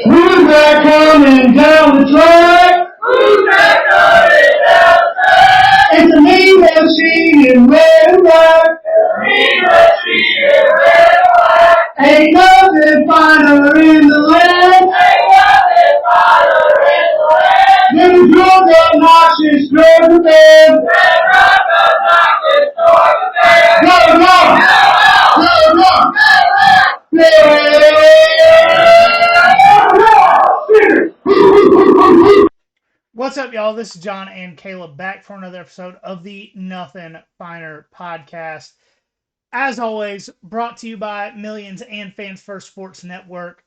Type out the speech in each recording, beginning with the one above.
Who's that coming down the track? Who's that coming down the track? It's a mean machine in red and black. Mean machine in red and black. Ain't nothing finer in the land. Ain't nothing finer in the land. Them drunk obnoxious Georgia fans. Them drunk obnoxious Georgia fans. Go, go! Go, go! What's up, y'all? This is John and Caleb back for another episode of the Nothing Finer podcast. As always, brought to you by Millions and Fans First Sports Network.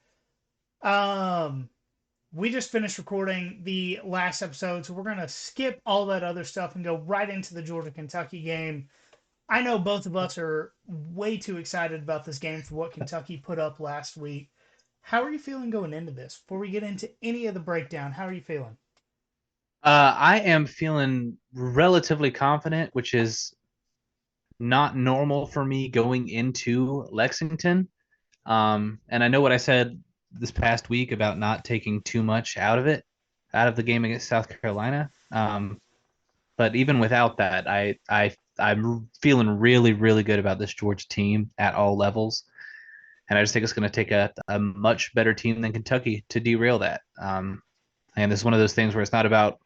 We just finished recording the last episode, so we're going to skip all that other stuff and go right into the Georgia-Kentucky game. I know both of us are way too excited about this game for what Kentucky put up last week. How are you feeling going into this? Before we get into any of the breakdown, how are you feeling? I am feeling relatively confident, which is not normal for me going into Lexington. And I know what I said this past week about not taking too much out of the game against South Carolina. But even without that, I'm feeling really, really good about this Georgia team at all levels. And I just think it's going to take a much better team than Kentucky to derail that. And this is one of those things where it's not about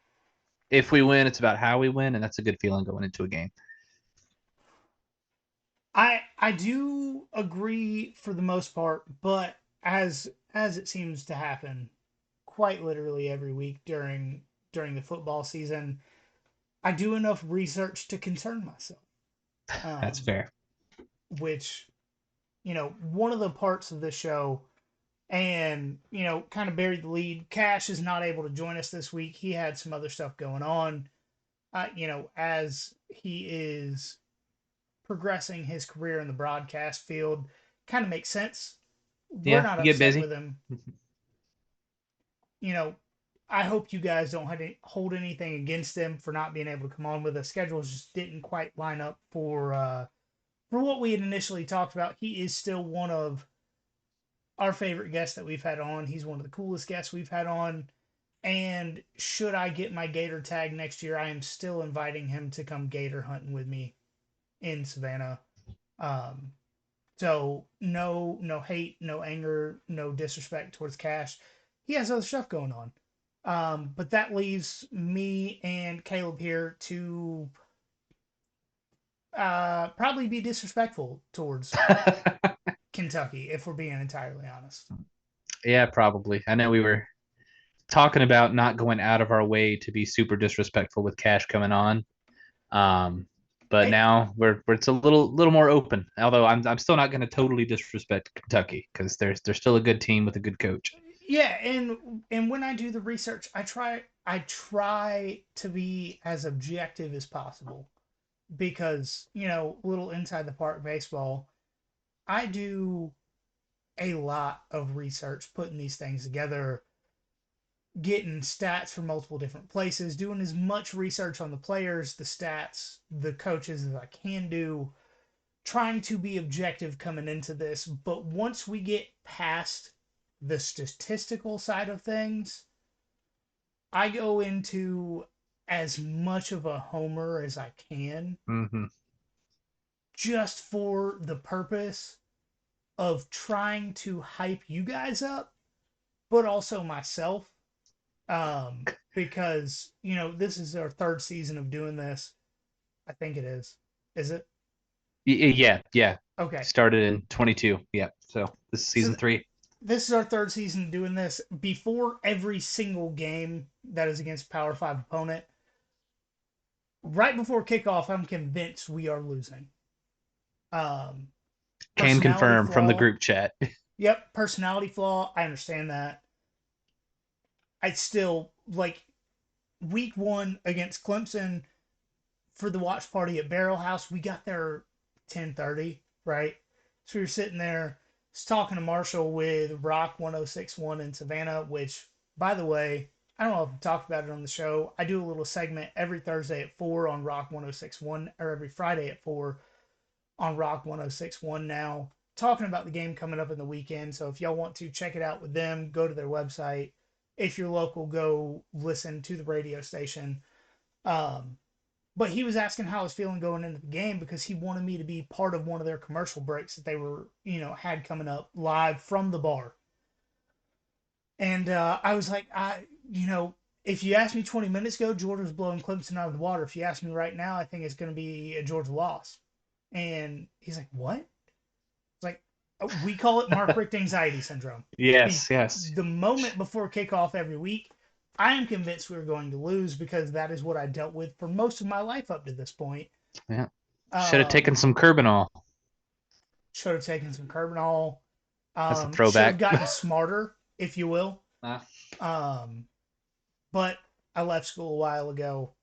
if we win, it's about how we win, and that's a good feeling going into a game. I do agree for the most part, but as it seems to happen quite literally every week during the football season, I do enough research to concern myself. That's fair. Which, one of the parts of the show, and kind of buried the lead. Cash is not able to join us this week. He had some other stuff going on. As he is progressing his career in the broadcast field, kind of makes sense. We're not upset with him. I hope you guys don't hold anything against him for not being able to come on with us. Schedules just didn't quite line up for what we had initially talked about. He is still one of our favorite guests that we've had on. He's one of the coolest guests we've had on. And should I get my Gator tag next year, I am still inviting him to come Gator hunting with me in Savannah. So no hate, no anger, no disrespect towards Cash. He has other stuff going on. But that leaves me and Caleb here to probably be disrespectful towards Kentucky, if we're being entirely honest. Yeah, probably. I know we were talking about not going out of our way to be super disrespectful with Cash coming on. But now it's a little more open. Although I'm still not going to totally disrespect Kentucky because they're still a good team with a good coach. Yeah, and when I do the research, I try to be as objective as possible because little inside the park baseball. I do a lot of research putting these things together, getting stats from multiple different places, doing as much research on the players, the stats, the coaches as I can do, trying to be objective coming into this. But once we get past the statistical side of things, I go into as much of a homer as I can, just for the purpose of trying to hype you guys up, but also myself. Because, this is our third season of doing this. I think it is. Is it? Yeah. Okay. Started in 22. Yeah. So this is season 3. This is our third season doing this. Before every single game that is against Power 5 opponent, right before kickoff, I'm convinced we are losing. Can confirm flaw, from the group chat. Yep, personality flaw. I understand that. I still, week 1 against Clemson for the watch party at Barrel House, we got there 10:30, right? So we were sitting there talking to Marshall with Rock 1061 in Savannah, which, by the way, I don't know if I've talked about it on the show. I do a little segment every Thursday at 4 on Rock 1061, or every Friday at 4 on Rock 1061 now. talking about the game coming up in the weekend. So if y'all want to check it out with them, go to their website. If you're local, go listen to the radio station. Um, but he was asking how I was feeling going into the game because he wanted me to be part of one of their commercial breaks that they were, had coming up live from the bar. And I was like, if you asked me 20 minutes ago, Georgia's blowing Clemson out of the water. If you ask me right now, I think it's going to be a Georgia loss. And he's like, what? It's like, we call it Mark Richt anxiety syndrome. Yes. The moment before kickoff every week, I am convinced we're going to lose because that is what I dealt with for most of my life up to this point. Yeah. Should have taken some Carbonol. Should have taken some Carbonol. That's a Should throwback. have gotten smarter, if you will. Ah. But I left school a while ago.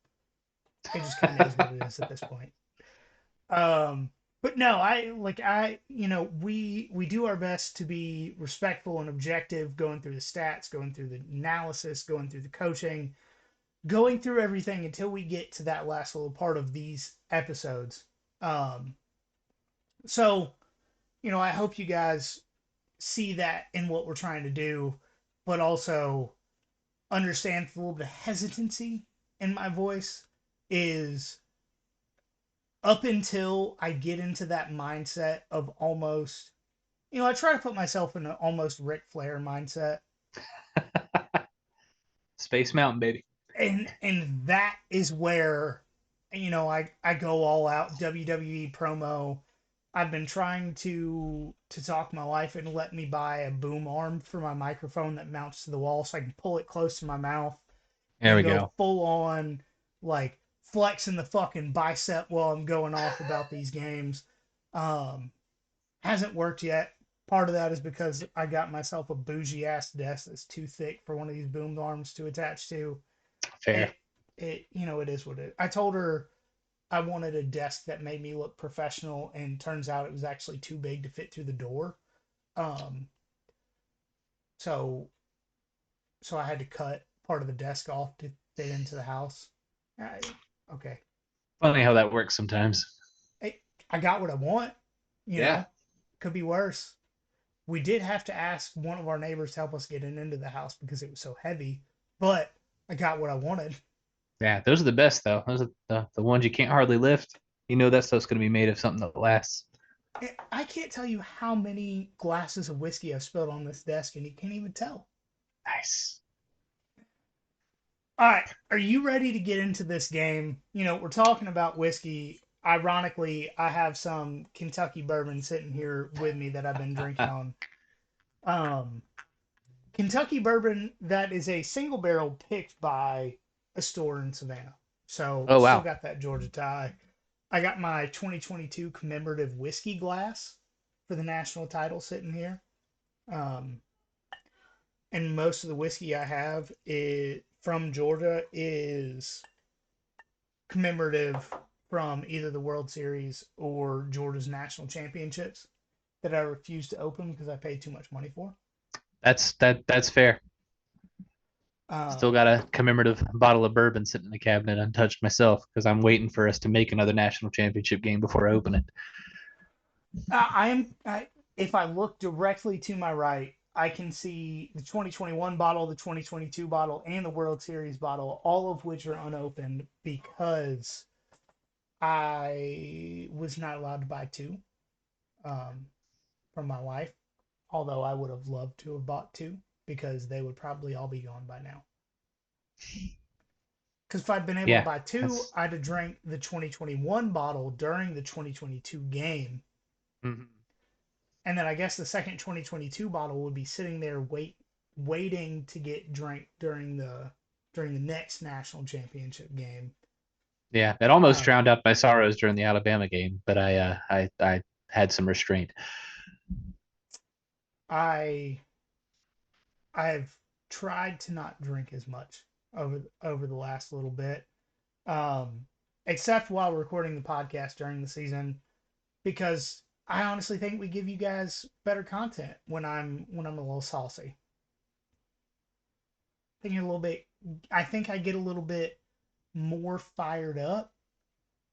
It just kind of is what it is at this point. But no, we do our best to be respectful and objective, going through the stats, going through the analysis, going through the coaching, going through everything until we get to that last little part of these episodes. So, I hope you guys see that in what we're trying to do, but also understand a little bit of hesitancy in my voice is up until I get into that mindset of almost, I try to put myself in an almost Ric Flair mindset. Space Mountain, baby. And that is where, I go all out WWE promo. I've been trying to talk my wife into let me buy a boom arm for my microphone that mounts to the wall so I can pull it close to my mouth. There we go. Full on, like, flexing the fucking bicep while I'm going off about these games. Hasn't worked yet. Part of that is because I got myself a bougie ass desk that's too thick for one of these boom arms to attach to. Fair. It is what it is. I told her I wanted a desk that made me look professional, and turns out it was actually too big to fit through the door. So I had to cut part of the desk off to fit into the house. Okay. Funny how that works sometimes. I got what I want. You Yeah. know, could be worse. We did have to ask one of our neighbors to help us get it into the house because it was so heavy, but I got what I wanted. Yeah, those are the best though. Those are the ones you can't hardly lift. You know that stuff's going to be made of something that lasts. I can't tell you how many glasses of whiskey I've spilled on this desk, and you can't even tell. Nice. All right, are you ready to get into this game? We're talking about whiskey. Ironically, I have some Kentucky bourbon sitting here with me that I've been drinking on. Kentucky bourbon that is a single barrel picked by a store in Savannah. So Oh, wow. Still got that Georgia tie. I got my 2022 commemorative whiskey glass for the national title sitting here. And most of the whiskey I have from Georgia is commemorative from either the World Series or Georgia's national championships that I refuse to open because I paid too much money for. That's fair. Still got a commemorative bottle of bourbon sitting in the cabinet untouched myself because I'm waiting for us to make another national championship game before I open it. If I look directly to my right, I can see the 2021 bottle, the 2022 bottle, and the World Series bottle, all of which are unopened because I was not allowed to buy two from my wife. Although I would have loved to have bought two because they would probably all be gone by now. Because if I'd been able to buy two, I'd have drank the 2021 bottle during the 2022 game. Mm-hmm. And then I guess the second 2022 bottle would be sitting there waiting to get drank during the next national championship game. Yeah, it almost drowned out my sorrows during the Alabama game, but I had some restraint. I've tried to not drink as much over the last little bit, except while recording the podcast during the season, because I honestly think we give you guys better content when I'm a little saucy. I think I get a little bit more fired up,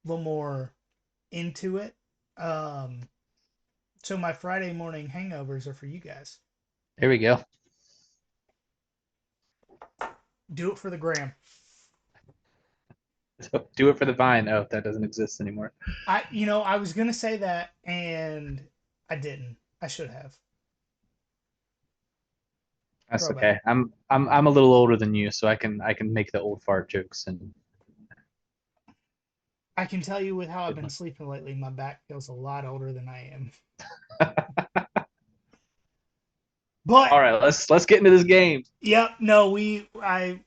a little more into it. So my Friday morning hangovers are for you guys. There we go. Do it for the gram. So do it for the vine. Oh, that doesn't exist anymore. I was gonna say that and I didn't. I should have. That's Throwback. okay. I'm a little older than you, so I can make the old fart jokes and I can tell you with how I've good been one. sleeping lately, my back feels a lot older than I am. But All right, let's get into this game. yep, no, that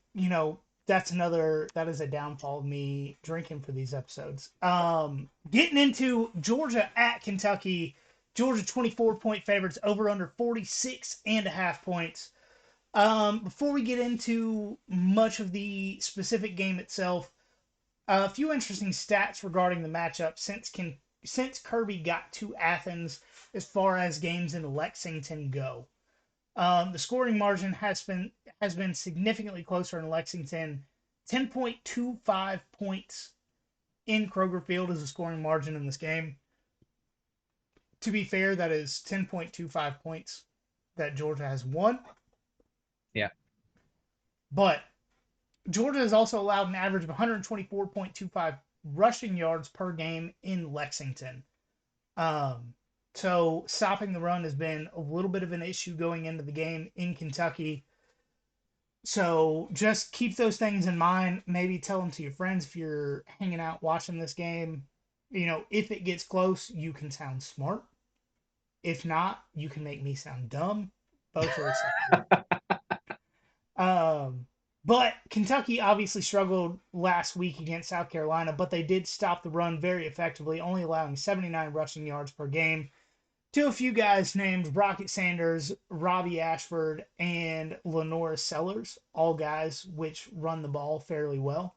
is a downfall of me drinking for these episodes. Getting into Georgia at Kentucky. Georgia 24-point favorites, over under 46.5 points. Before we get into much of the specific game itself, a few interesting stats regarding the matchup since Kirby got to Athens as far as games in Lexington go. The scoring margin has been significantly closer in Lexington. 10.25 points in Kroger Field is the scoring margin in this game. To be fair, that is 10.25 points that Georgia has won. Yeah. But Georgia has also allowed an average of 124.25 rushing yards per game in Lexington. So stopping the run has been a little bit of an issue going into the game in Kentucky. So just keep those things in mind. Maybe tell them to your friends if you're hanging out watching this game. If it gets close, you can sound smart. If not, you can make me sound dumb. Both are acceptable. But Kentucky obviously struggled last week against South Carolina, but they did stop the run very effectively, only allowing 79 rushing yards per game to a few guys named Rocket Sanders, Robbie Ashford, and Lenora Sellers, all guys which run the ball fairly well.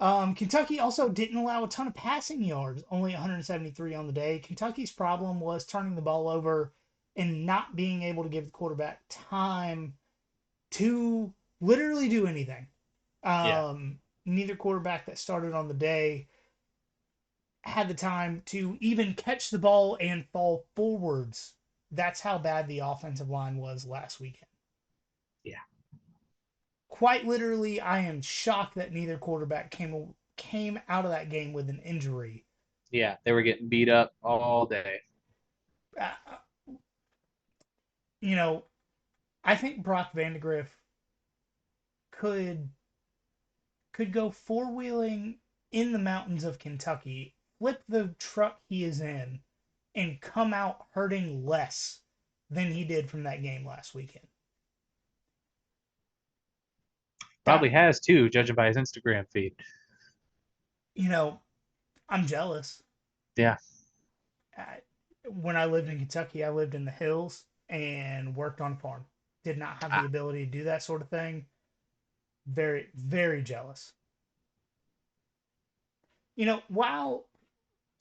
Kentucky also didn't allow a ton of passing yards, only 173 on the day. Kentucky's problem was turning the ball over and not being able to give the quarterback time to literally do anything. Yeah. Neither quarterback that started on the day had the time to even catch the ball and fall forwards. That's how bad the offensive line was last weekend. Yeah. Quite literally, I am shocked that neither quarterback came out of that game with an injury. Yeah, they were getting beat up all day. Uh, you know, I think Brock Vandegrift could go four wheeling in the mountains of Kentucky, flip the truck he is in, and come out hurting less than he did from that game last weekend. Probably That, has too, judging by his Instagram feed. I'm jealous. Yeah. When I lived in Kentucky, I lived in the hills and worked on a farm. Did not have the ability to do that sort of thing. Very, very jealous.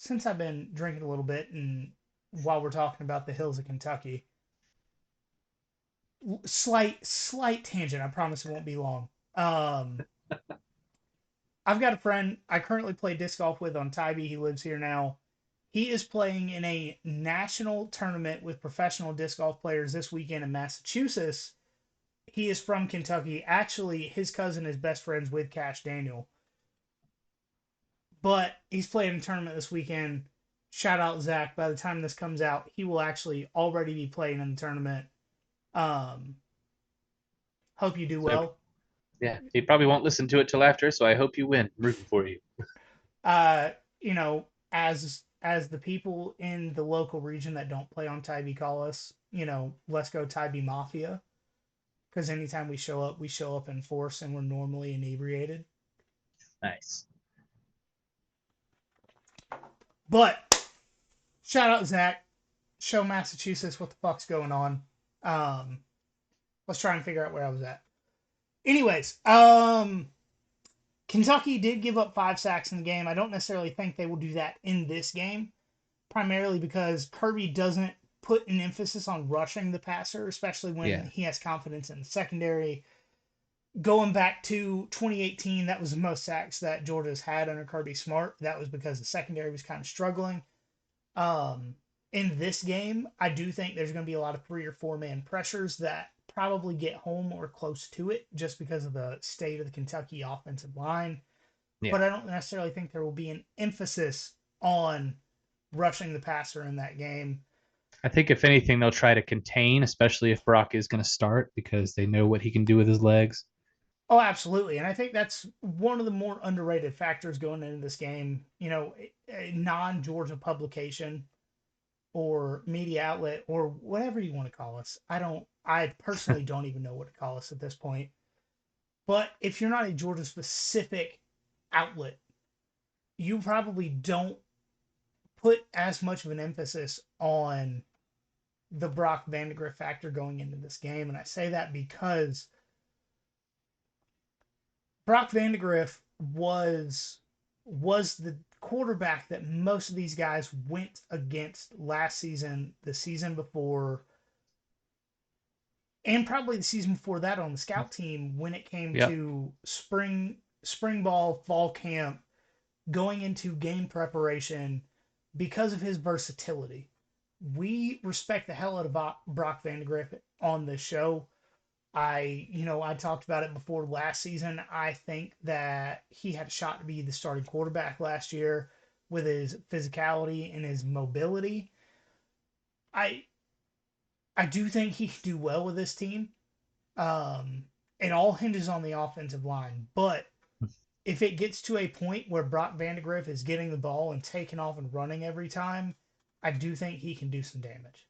Since I've been drinking a little bit and while we're talking about the hills of Kentucky, slight tangent. I promise it won't be long. I've got a friend I currently play disc golf with on Tybee. He lives here now. He is playing in a national tournament with professional disc golf players this weekend in Massachusetts. He is from Kentucky. Actually, his cousin is best friends with Cash Daniel. But he's playing a tournament this weekend. Shout out Zach. By the time this comes out, he will actually already be playing in the tournament. Hope you do well. Yeah, he probably won't listen to it till after, so I hope you win. I'm rooting for you. As the people in the local region that don't play on Tybee call us, let's go Tybee Mafia. Because anytime we show up in force and we're normally inebriated. Nice. But shout out Zach. Show Massachusetts what the fuck's going on. Let's try and figure out where I was at. Anyways, Kentucky did give up 5 sacks in the game. I don't necessarily think they will do that in this game, primarily because Kirby doesn't put an emphasis on rushing the passer, especially when he has confidence in the secondary. Going back to 2018, that was the most sacks that Georgia's had under Kirby Smart. That was because the secondary was kind of struggling. in this game, I do think there's going to be a lot of 3 or 4 man pressures that probably get home or close to it just because of the state of the Kentucky offensive line. Yeah. But I don't necessarily think there will be an emphasis on rushing the passer in that game. I think if anything, they'll try to contain, especially if Brock is going to start because they know what he can do with his legs. Oh, absolutely. And I think that's one of the more underrated factors going into this game. You know, a non Georgia publication or media outlet or whatever you want to call us. I personally don't even know what to call us at this point. But if you're not a Georgia specific outlet, you probably don't put as much of an emphasis on the Brock Vandegrift factor going into this game. And I say that because Brock Vandegrift was the quarterback that most of these guys went against last season, the season before, and probably the season before that on the scout team when it came Yep. to spring ball, fall camp, going into game preparation because of his versatility. We respect the hell out of Brock Vandegrift on this show. I talked about it before last season. I think that he had a shot to be the starting quarterback last year with his physicality and his mobility. I I do think he could do well with this team. It all hinges on the offensive line, but if it gets to a point where Brock Vandegrift is getting the ball and taking off and running every time, I do think he can do some damage.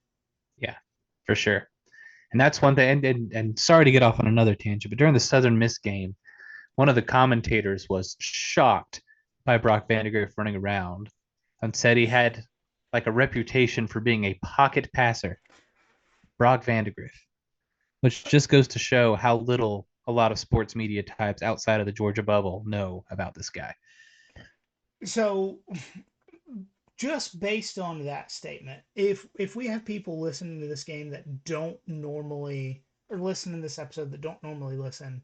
Yeah, for sure. And that's one thing. And sorry to get off on another tangent, but during the Southern Miss game, one of the commentators was shocked by Brock Vandegrift running around and said he had like a reputation for being a pocket passer. Brock Vandegrift, which just goes to show how little a lot of sports media types outside of the Georgia bubble know about this guy. So, just based on that statement, if we have people listening to this game that don't normally or listen to this episode that don't normally listen,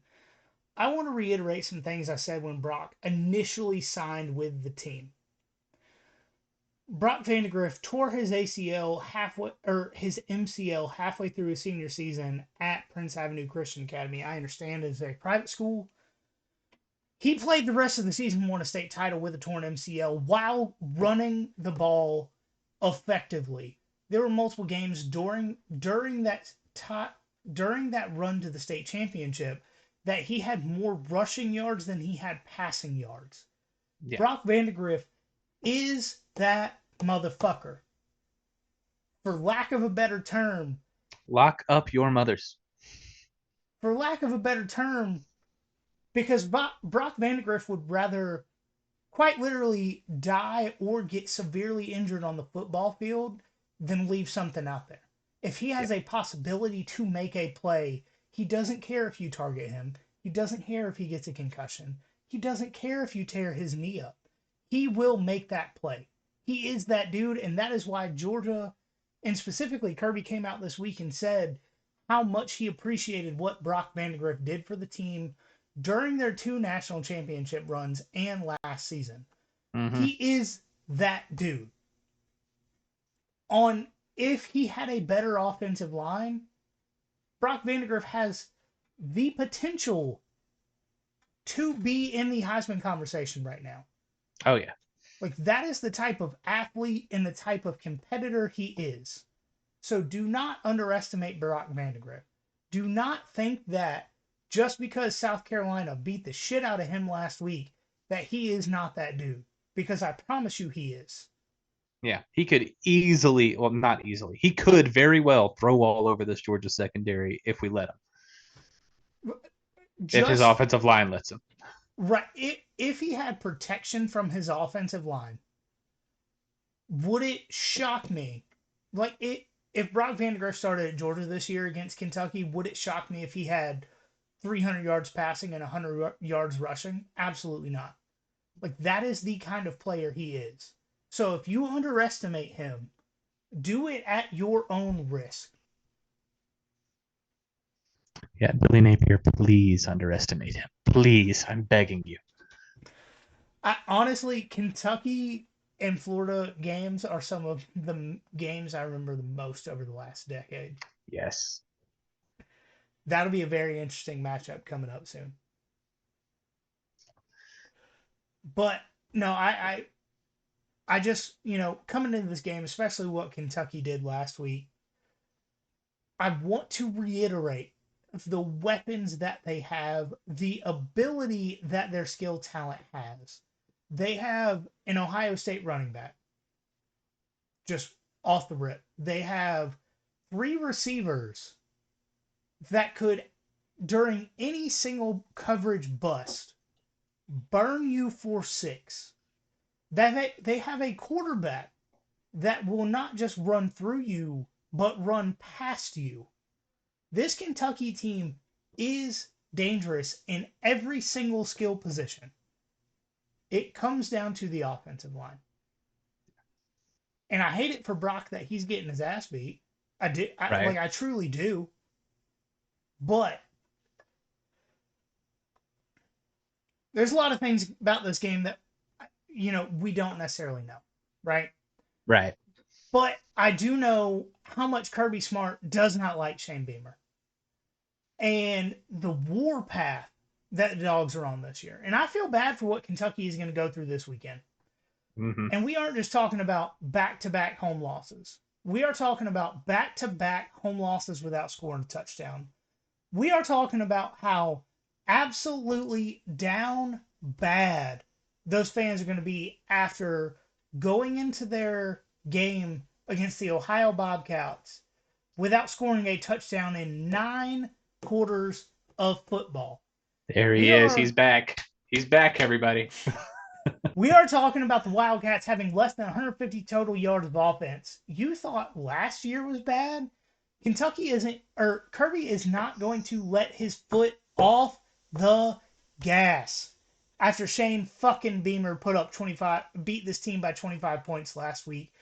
I want to reiterate some things I said when Brock initially signed with the team. Brock Vandegrift tore his ACL halfway or his MCL halfway through his senior season at Prince Avenue Christian Academy. I understand it's a private school. He played the rest of the season, won a state title with a torn MCL while running the ball effectively. There were multiple games during that run to the state championship that he had more rushing yards than he had passing yards. Yeah. Brock Vandegrift is that motherfucker. For lack of a better term, Lock up your mothers. for lack of a better term, because Brock Vandegrift would rather quite literally die or get severely injured on the football field than leave something out there. If he has a possibility to make a play, he doesn't care if you target him. He doesn't care if he gets a concussion. He doesn't care if you tear his knee up. He will make that play. He is that dude, and that is why Georgia, and specifically Kirby, came out this week and said how much he appreciated what Brock Vandegrift did for the team during their 2 national championship runs and last season. Mm-hmm. He is that dude. If he had a better offensive line, Brock Vandegrift has the potential to be in the Heisman conversation right now. Oh, yeah. Like, that is the type of athlete and the type of competitor he is. So do not underestimate Brock Vandegrift. Do not think that just because South Carolina beat the shit out of him last week, that he is not that dude. Because I promise you he is. Yeah, he could easily, well, not easily, he could very well throw all over this Georgia secondary if we let him. If his offensive line lets him. Right. If he had protection from his offensive line, would it shock me? If Brock Vandegrift started at Georgia this year against Kentucky, would it shock me if he had 300 yards passing and 100 yards rushing? Absolutely not. Like, that is the kind of player he is. So if you underestimate him, do it at your own risk. Yeah, Billy Napier, please underestimate him. Please, I'm begging you. Honestly, Kentucky and Florida games are some of the games I remember the most over the last decade. Yes. That'll be a very interesting matchup coming up soon. But no, I just, coming into this game, especially what Kentucky did last week, I want to reiterate the weapons that they have, the ability that their skill talent has. They have an Ohio State running back, just off the rip. They have 3 receivers that could, during any single coverage bust, burn you for 6. They have a quarterback that will not just run through you, but run past you. This Kentucky team is dangerous in every single skill position. It comes down to the offensive line. And I hate it for Brock that he's getting his ass beat. Right. I truly do. But there's a lot of things about this game that we don't necessarily know, right? Right. But I do know how much Kirby Smart does not like Shane Beamer and the warpath that the Dogs are on this year. And I feel bad for what Kentucky is going to go through this weekend. Mm-hmm. And we aren't just talking about back-to-back home losses. We are talking about back-to-back home losses without scoring a touchdown. We are talking about how absolutely down bad those fans are going to be after going into their game against the Ohio Bobcats without scoring a touchdown in 9 quarters of football. There he is. He's back. He's back, everybody. We are talking about the Wildcats having less than 150 total yards of offense. You thought last year was bad? Kentucky isn't, or Kirby is not going to let his foot off the gas after Shane fucking Beamer beat this team by 25 points last week.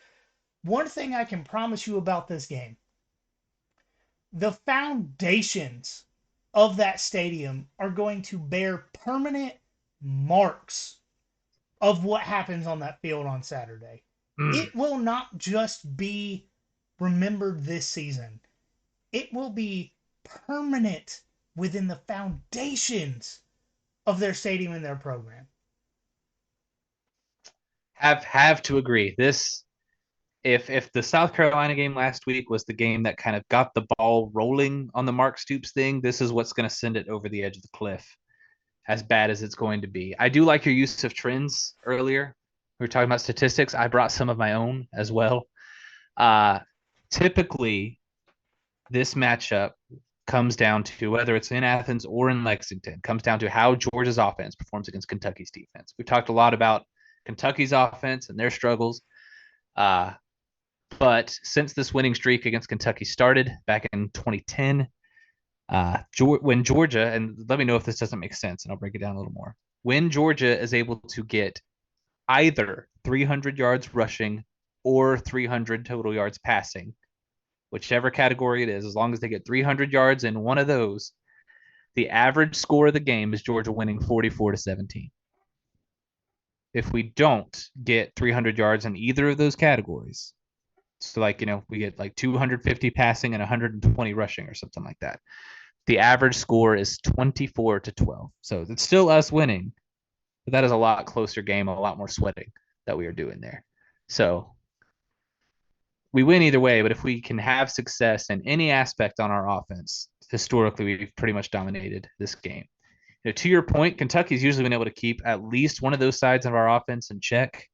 One thing I can promise you about this game, the foundations of that stadium are going to bear permanent marks of what happens on that field on Saturday. It will not just be remembered this season. It will be permanent within the foundations of their stadium and their program. Have to agree. This, if the South Carolina game last week was the game that kind of got the ball rolling on the Mark Stoops thing, this is what's going to send it over the edge of the cliff, as bad as it's going to be. I do like your use of trends earlier. We were talking about statistics. I brought some of my own as well. Typically, this matchup comes down to, whether it's in Athens or in Lexington, comes down to how Georgia's offense performs against Kentucky's defense. We've talked a lot about Kentucky's offense and their struggles. But since this winning streak against Kentucky started back in 2010, when Georgia, and let me know if this doesn't make sense, and I'll break it down a little more. When Georgia is able to get either 300 yards rushing or 300 total yards passing, whichever category it is, as long as they get 300 yards in one of those, the average score of the game is Georgia winning 44-17. If we don't get 300 yards in either of those categories, so we get like 250 passing and 120 rushing or something like that, the average score is 24-12. So it's still us winning, but that is a lot closer game, a lot more sweating that we are doing there. So we win either way, but if we can have success in any aspect on our offense, historically, we've pretty much dominated this game. To your point, Kentucky's usually been able to keep at least one of those sides of our offense in check.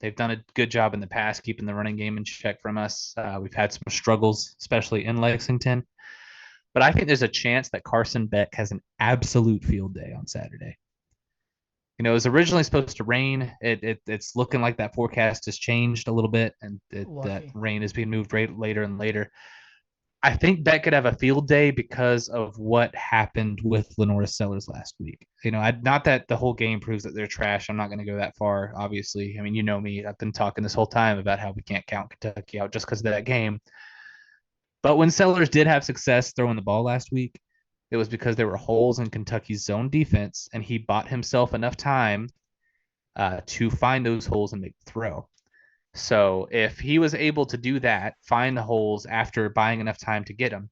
They've done a good job in the past keeping the running game in check from us. We've had some struggles, especially in Lexington. But I think there's a chance that Carson Beck has an absolute field day on Saturday. It was originally supposed to rain. It's looking like that forecast has changed a little bit, and that rain is being moved later and later. I think Beck could have a field day because of what happened with Lenora Sellers last week. Not that the whole game proves that they're trash. I'm not going to go that far, obviously. I mean, you know me. I've been talking this whole time about how we can't count Kentucky out just because of that game. But when Sellers did have success throwing the ball last week, it was because there were holes in Kentucky's zone defense, and he bought himself enough time to find those holes and make the throw. So if he was able to do that, find the holes after buying enough time to get them,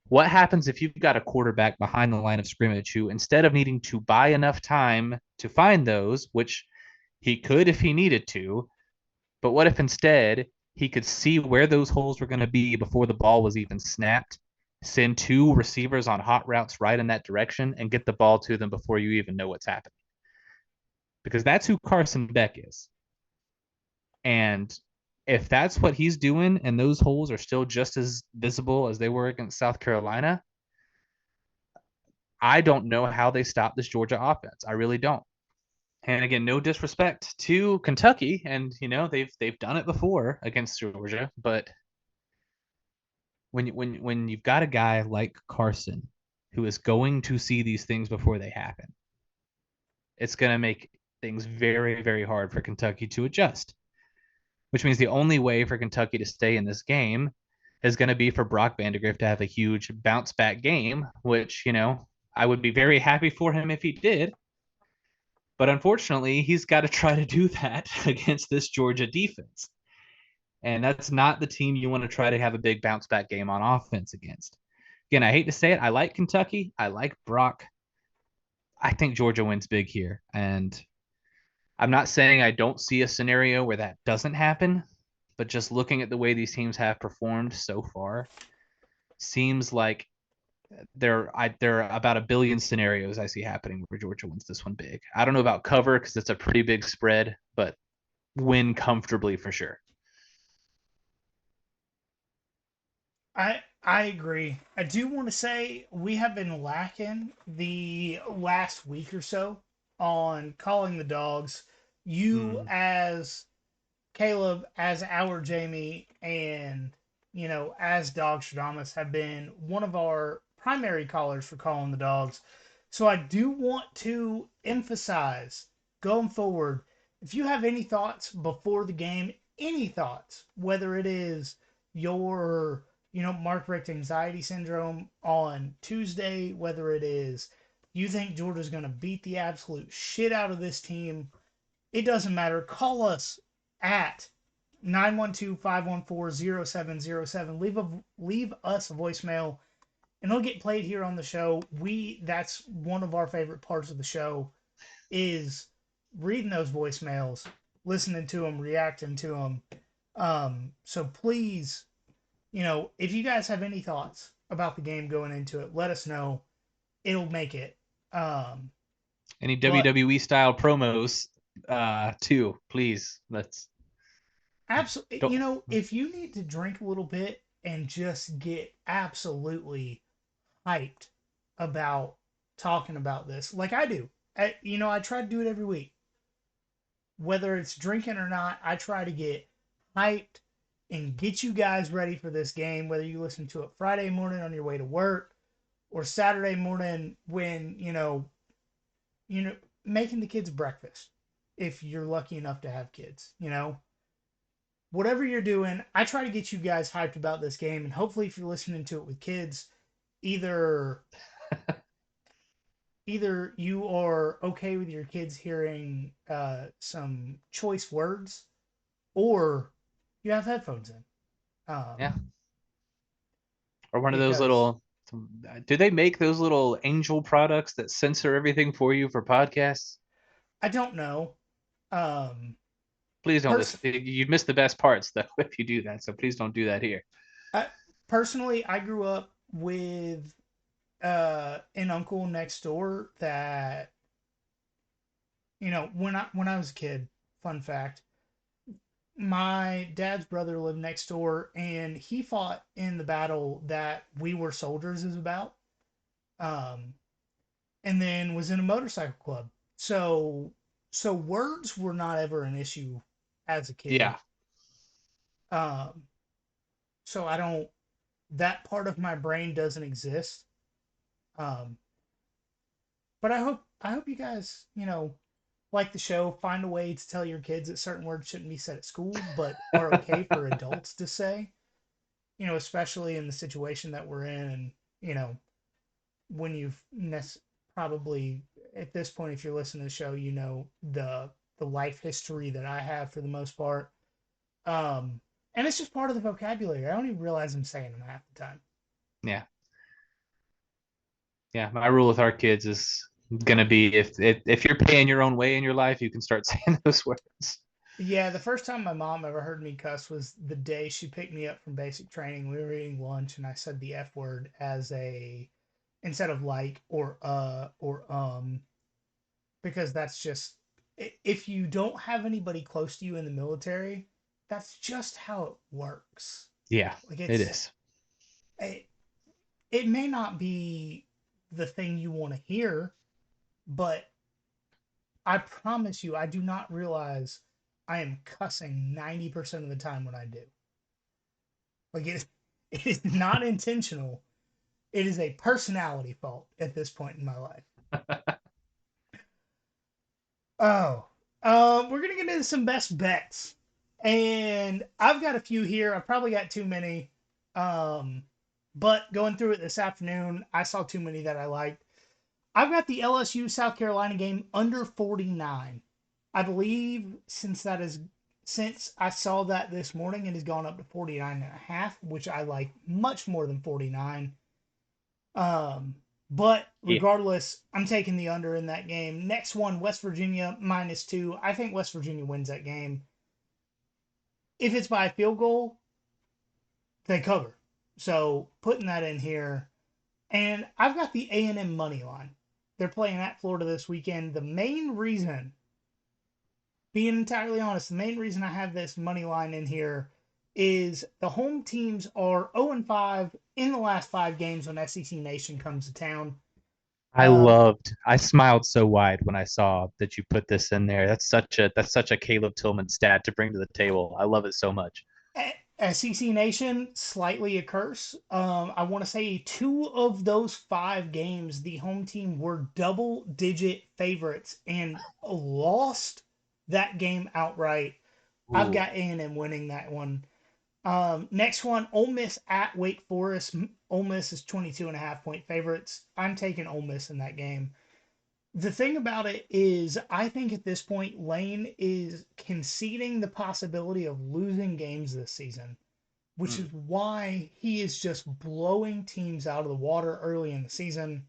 what happens if you've got a quarterback behind the line of scrimmage who, instead of needing to buy enough time to find those, which he could if he needed to, but what if instead he could see where those holes were going to be before the ball was even snapped, send two receivers on hot routes right in that direction, and get the ball to them before you even know what's happening? Because that's who Carson Beck is. And if that's what he's doing and those holes are still just as visible as they were against South Carolina, I don't know how they stop this Georgia offense. I really don't. And again, no disrespect to Kentucky, and they've done it before against Georgia, but when you've got a guy like Carson who is going to see these things before they happen, it's going to make things very, very hard for Kentucky to adjust. Which means the only way for Kentucky to stay in this game is going to be for Brock Vandagriff to have a huge bounce back game, which, I would be very happy for him if he did. But unfortunately, he's got to try to do that against this Georgia defense. And that's not the team you want to try to have a big bounce back game on offense against. Again, I hate to say it. I like Kentucky. I like Brock. I think Georgia wins big here. And I'm not saying I don't see a scenario where that doesn't happen, but just looking at the way these teams have performed so far, seems like there are about a billion scenarios I see happening where Georgia wins this one big. I don't know about cover because it's a pretty big spread, but win comfortably for sure. I agree. I do want to say we have been lacking the last week or so on calling the dogs. You as Kaleb, as our Jamie, and as Dog Stradamus have been one of our primary callers for calling the dogs. So I do want to emphasize going forward, if you have any thoughts before the game, any thoughts, whether it is your Mark Richt anxiety syndrome on Tuesday, whether it is you think Georgia's going to beat the absolute shit out of this team, it doesn't matter. Call us at 912-514-0707. Leave us a voicemail, and it'll get played here on the show. That's one of our favorite parts of the show is reading those voicemails, listening to them, reacting to them. So please, if you guys have any thoughts about the game going into it, let us know. It'll make it. Any WWE style promos, too, please. Let's absolutely. If you need to drink a little bit and just get absolutely hyped about talking about this, like I do, I try to do it every week. Whether it's drinking or not, I try to get hyped and get you guys ready for this game, whether you listen to it Friday morning on your way to work or Saturday morning when, making the kids breakfast, if you're lucky enough to have kids, whatever you're doing, I try to get you guys hyped about this game. And hopefully if you're listening to it with kids, either you are okay with your kids hearing some choice words, or you have headphones in. Yeah. Or one of those little. Do they make those little angel products that censor everything for you for podcasts? I don't know. Please don't listen. You'd miss the best parts though if you do that. So please don't do that here. Personally, I grew up with an uncle next door that, when I was a kid, fun fact, my dad's brother lived next door, and he fought in the battle that We Were Soldiers is about, and then was in a motorcycle club. So words were not ever an issue as a kid. Yeah. So I don't. That part of my brain doesn't exist. But I hope you guys, like the show, find a way to tell your kids that certain words shouldn't be said at school, but are okay for adults to say, especially in the situation that we're in. And, when you've probably, at this point, if you're listening to the show, the the life history that I have for the most part. And it's just part of the vocabulary. I don't even realize I'm saying them half the time. Yeah. Yeah. My rule with our kids is gonna be if you're paying your own way in your life, you can start saying those words. Yeah, the first time my mom ever heard me cuss was the day she picked me up from basic training. We were eating lunch and I said the F word as a instead of like or because that's just if you don't have anybody close to you in the military, that's just how it works. Yeah, Like it is. it, it may not be the thing you want to hear, but I promise you, I do not realize I am cussing 90% of the time when I do. Like it is not intentional. It is a personality fault at this point in my life. Oh, we're gonna get into some best bets, and I've got a few here. I've probably got too many, um, but going through it this afternoon, I saw too many that I liked. I've got the LSU South Carolina game under 49. I believe since I saw that this morning, it has gone up to 49.5, which I like much more than 49. Um, but Yeah. regardless, I'm taking the under in that game. Next one, West Virginia -2. I think West Virginia wins that game. If it's by a field goal, they cover. So putting that in here. And I've got the A&M money line. They're playing at Florida this weekend. The main reason, being entirely honest, the main reason I have this money line in here is the home teams are 0-5 in the last 5 games when SEC Nation comes to town. I smiled so wide when I saw that you put this in there. That's such a Caleb Tillman stat to bring to the table. I love it so much. SEC Nation, slightly a curse. I want to say 2 of those 5 games, the home team were double-digit favorites and lost that game outright. I've Ooh. got A&M winning that one. Next one, Ole Miss at Wake Forest. Ole Miss is 22.5 point favorites. I'm taking Ole Miss in that game. The thing about it is, I think at this point, Lane is conceding the possibility of losing games this season, which Mm. is why he is just blowing teams out of the water early in the season,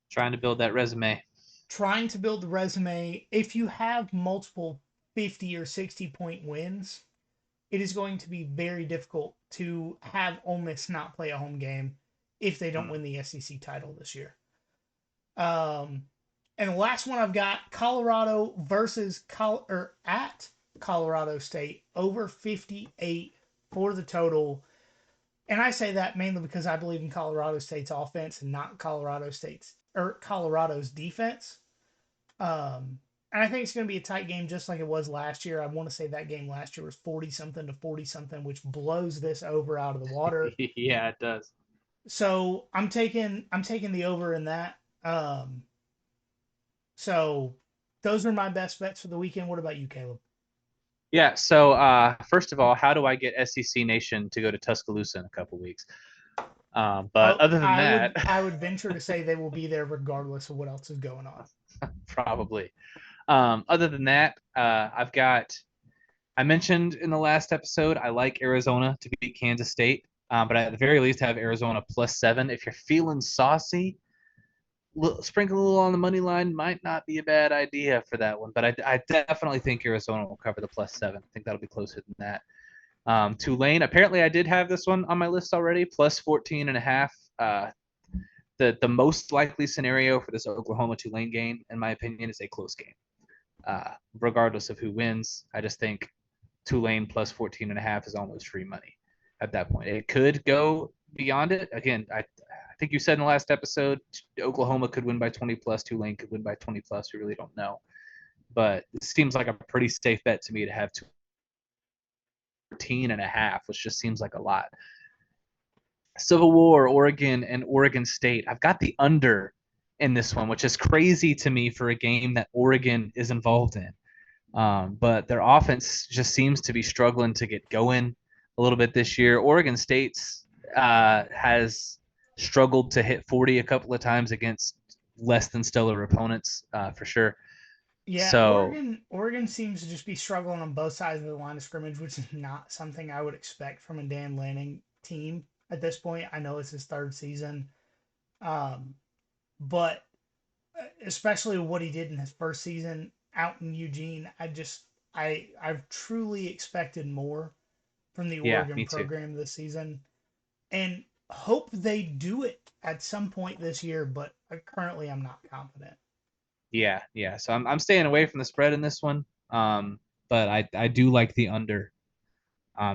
Trying to build that resume. trying to build the resume. If you have multiple 50 or 60 point wins, it is going to be very difficult to have Ole Miss not play a home game if they don't Mm. win the SEC title this year. Um, and the last one I've got Colorado versus or at Colorado State over 58 for the total. And I say that mainly because I believe in Colorado State's offense and not Colorado's defense. And I think it's going to be a tight game just like it was last year. I want to say that game last year was 40 something to 40 something, which blows this over out of the water. Yeah, it does. So I'm taking the over in that. So those are my best bets for the weekend. What about you, Caleb? Yeah. So first of all, how do I get SEC Nation to go to Tuscaloosa in a couple weeks? But Oh, other than I that, would I would venture to say they will be there regardless of what else is going on. probably. Other than that, I mentioned in the last episode, I like Arizona to beat Kansas State, but at the very least, have Arizona +7. If you're feeling saucy, sprinkle a little on the money line might not be a bad idea for that one. But I definitely think Arizona will cover the +7. I think that'll be closer than that. Tulane, apparently I did have this one on my list already, +14.5. The most likely scenario for this Oklahoma Tulane game, in my opinion, is a close game. Regardless of who wins, I just think Tulane +14.5 is almost free money at that point. It could go beyond it. Again, I think you said in the last episode, Oklahoma could win by 20 plus, Tulane could win by 20 plus. We really don't know. But it seems like a pretty safe bet to me to have 14.5, which just seems like a lot. Civil War, Oregon, and Oregon State. I've got the under in this one, which is crazy to me for a game that Oregon is involved in. But their offense just seems to be struggling to get going a little bit this year. Oregon State's has struggled to hit 40 a couple of times against less than stellar opponents, for sure. Yeah, So Oregon seems to just be struggling on both sides of the line of scrimmage, which is not something I would expect from a Dan Lanning team at this point. I know it's his third season, um, but especially what he did in his first season out in Eugene, I've truly expected more from the yeah, Oregon me too. program this season, and hope they do it at some point this year. But currently, I'm not confident. Yeah. So I'm staying away from the spread in this one. But I do like the under,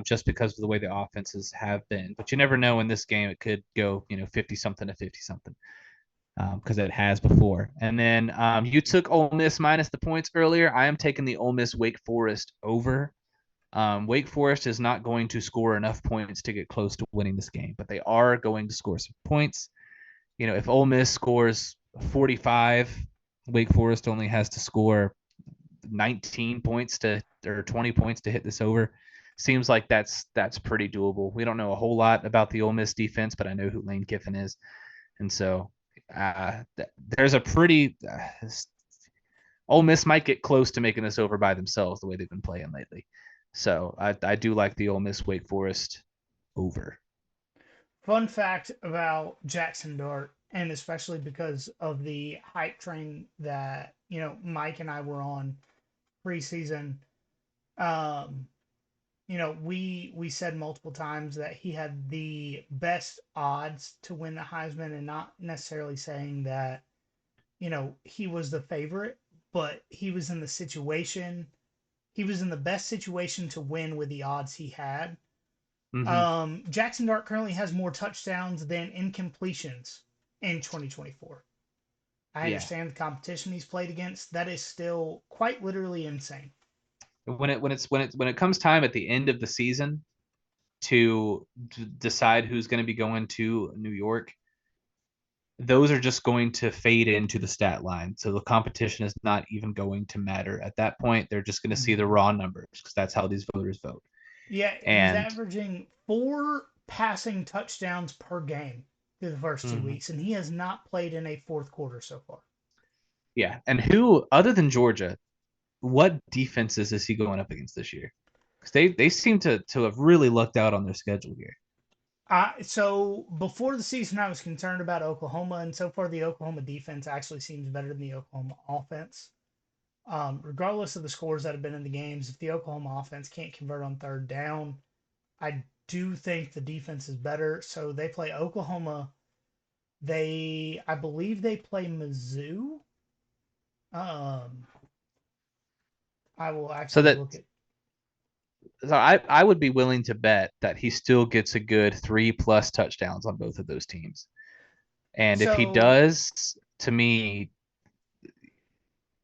just because of the way the offenses have been. But you never know in this game; it could go 50 something to 50 something, because it has before. And then you took Ole Miss minus the points earlier. I am taking the Ole Miss Wake Forest over. Wake Forest is not going to score enough points to get close to winning this game, but they are going to score some points. If Ole Miss scores 45, Wake Forest only has to score 19 points to or 20 points to hit this over. Seems like that's pretty doable. We don't know a whole lot about the Ole Miss defense, but I know who Lane Kiffin is, and so there's a pretty Ole Miss might get close to making this over by themselves the way they've been playing lately. So I do like the Ole Miss Wake Forest over. Fun fact about Jackson Dart, and especially because of the hype train that Mike and I were on preseason. Um, we said multiple times that he had the best odds to win the Heisman, and not necessarily saying that he was the favorite, but he was in the situation. He was in the best situation to win with the odds he had. Mm-hmm. Jackson Dart currently has more touchdowns than incompletions in 2024. I Yeah. understand the competition he's played against. That is still quite literally insane. When it comes time at the end of the season to decide who's going to be going to New York, those are just going to fade into the stat line. So the competition is not even going to matter at that point. They're just going to see the raw numbers because that's how these voters vote. Yeah, he's And averaging 4 passing touchdowns per game through the first 2 weeks, and he has not played in a fourth quarter so far. yeah, and who other than Georgia, what defenses is he going up against this year? Because they seem to have really lucked out on their schedule here. So before the season, I was concerned about Oklahoma, and so far the Oklahoma defense actually seems better than the Oklahoma offense. Regardless of the scores that have been in the games, if the Oklahoma offense can't convert on third down, I do think the defense is better. So they play Oklahoma. I believe they play Mizzou. Um, I will So actually that look at. so I would be willing to bet that he still gets a good 3+ touchdowns on both of those teams. And if he So, does, to me,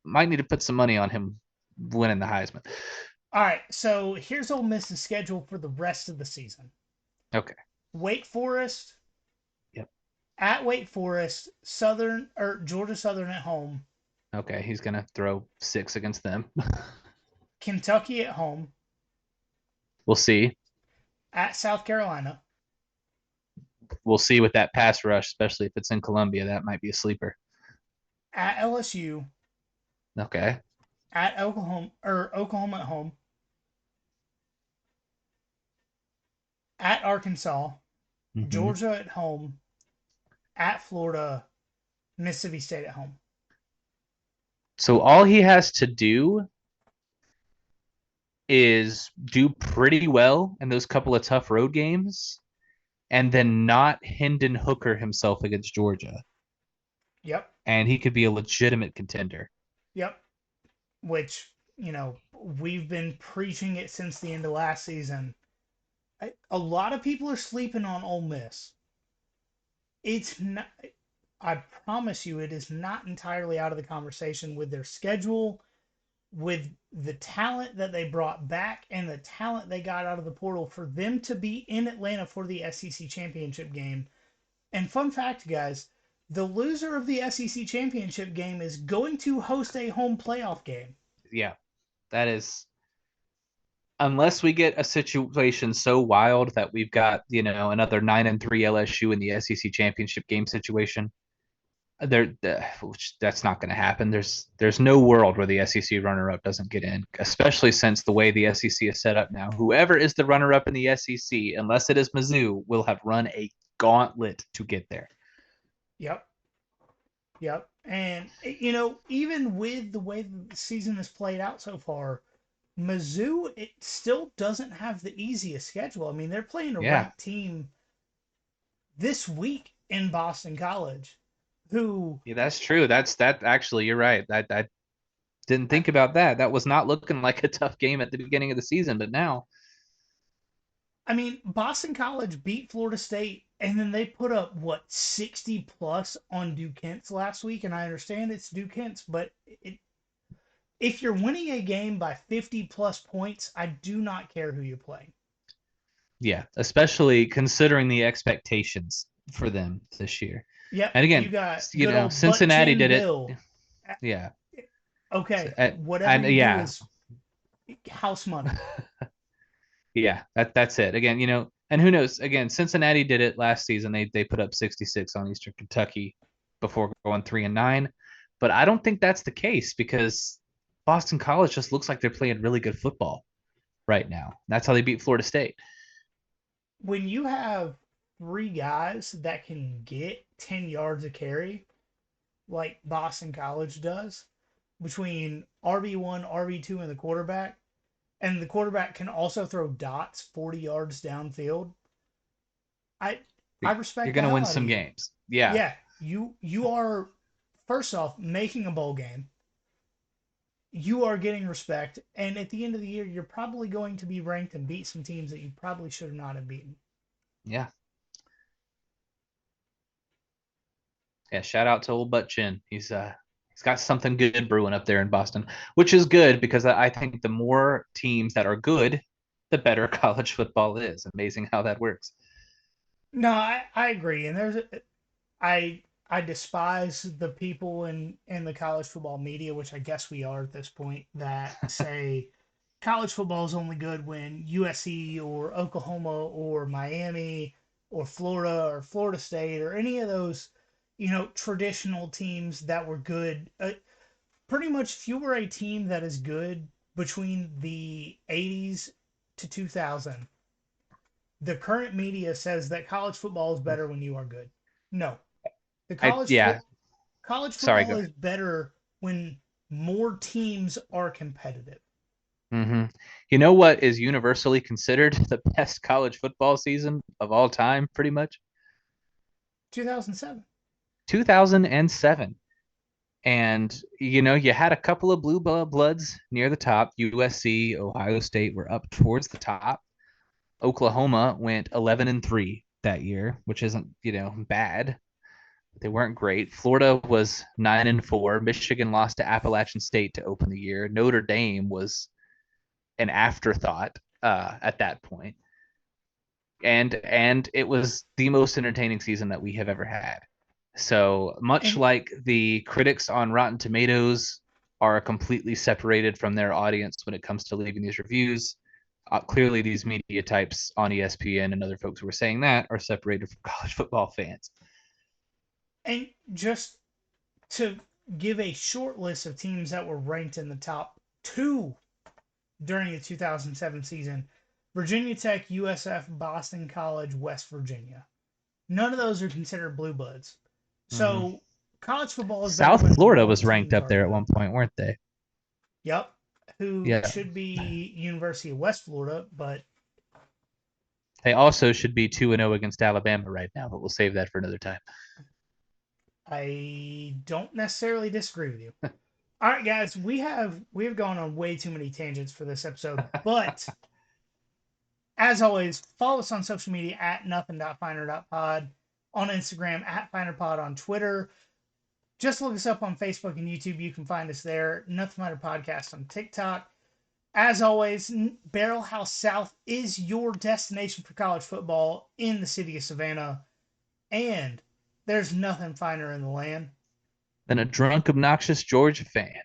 might need to put some money on him winning the Heisman. all right. So here's Ole Miss's schedule for the rest of the season. Okay. Wake Forest. Yep. At Wake Forest, Southern or Georgia Southern at home. Okay, he's gonna throw 6 against them. Kentucky at home. We'll see. At South Carolina. We'll see with that pass rush, especially if it's in Columbia. That might be a sleeper. At LSU. Okay. At Oklahoma at home. At Arkansas. Mm-hmm. Georgia at home. At Florida. Mississippi State at home. So all he has to do is do pretty well in those couple of tough road games and then not Hendon Hooker himself against Georgia. Yep. And he could be a legitimate contender. Yep. Which, we've been preaching it since the end of last season. A lot of people are sleeping on Ole Miss. It's not. I promise you, it is not entirely out of the conversation with their schedule, with the talent that they brought back and the talent they got out of the portal for them to be in Atlanta for the SEC championship game. And fun fact, guys, the loser of the SEC championship game is going to host a home playoff game. Yeah, that is. Unless we get a situation so wild that we've got, another 9-3 LSU in the SEC championship game situation, which that's not going to happen. There's no world where the SEC runner-up doesn't get in, especially since the way the SEC is set up now. Whoever is the runner-up in the SEC, unless it is Mizzou, will have run a gauntlet to get there. Yep. Yep. And, even with the way the season has played out so far, Mizzou, it still doesn't have the easiest schedule. I mean, they're playing a ranked team this week in Boston College, who... Yeah, that's true. That actually, you're right. I didn't think about that. That was not looking like a tough game at the beginning of the season, but now... I mean, Boston College beat Florida State, and then they put up, 60 plus on Duquesne last week, and I understand it's Duquesne, but if you're winning a game by 50 plus points, I do not care who you play. Yeah, especially considering the expectations for them this year. Yeah, and again, Cincinnati did Bill. it. Yeah. Okay, so, whatever you do is house money. Yeah, that's it. Again, and who knows? Again, Cincinnati did it last season. They put up 66 on Eastern Kentucky before going 3-9, but I don't think that's the case because Boston College just looks like they're playing really good football right now. That's how they beat Florida State. When you have 3 guys that can get 10 yards a carry, like Boston College does, between RB1, RB2, and the quarterback, and the quarterback can also throw dots 40 yards downfield, I respect. You're going to win some games. Yeah. Yeah. You are, first off, making a bowl game. You are getting respect, and at the end of the year, you're probably going to be ranked and beat some teams that you probably should not have beaten. Yeah. Yeah, shout out to old Butt Chin. He's got something good brewing up there in Boston, which is good because I think the more teams that are good, the better college football is. Amazing how that works. No, I agree, and I despise the people in the college football media, which I guess we are at this point, that say college football is only good when USC or Oklahoma or Miami or Florida State or any of those, traditional teams that were good. Pretty much, if you were a team that is good between the 80s to 2000, the current media says that college football is better when you are good. No. The college football is better when more teams are competitive. Mm-hmm. You know what is universally considered the best college football season of all time, pretty much? 2007. 2007. And, you had a couple of blue bloods near the top. USC, Ohio State were up towards the top. Oklahoma went 11-3 that year, which isn't, bad. They weren't great. Florida was 9-4. Michigan lost to Appalachian State to open the year. Notre Dame was an afterthought at that point. And it was the most entertaining season that we have ever had. So much like the critics on Rotten Tomatoes are completely separated from their audience when it comes to leaving these reviews, clearly these media types on ESPN and other folks who were saying that are separated from college football fans. And just to give a short list of teams that were ranked in the top 2 during the 2007 season: Virginia Tech, USF, Boston College, West Virginia. None of those are considered blue bloods. So college football is South Florida was ranked up there at one point, weren't they? Yep. Who should be University of West Florida, but they also should be 2-0 against Alabama right now, but we'll save that for another time. I don't necessarily disagree with you. All right, guys, we have gone on way too many tangents for this episode, but as always, follow us on social media at nothing.finer.pod, on Instagram at finerpod, on Twitter. Just look us up on Facebook and YouTube. You can find us there. Nothing Finer Podcast on TikTok. As always, Barrel House South is your destination for college football in the city of Savannah, and there's nothing finer in the land than a drunk, obnoxious Georgia fan.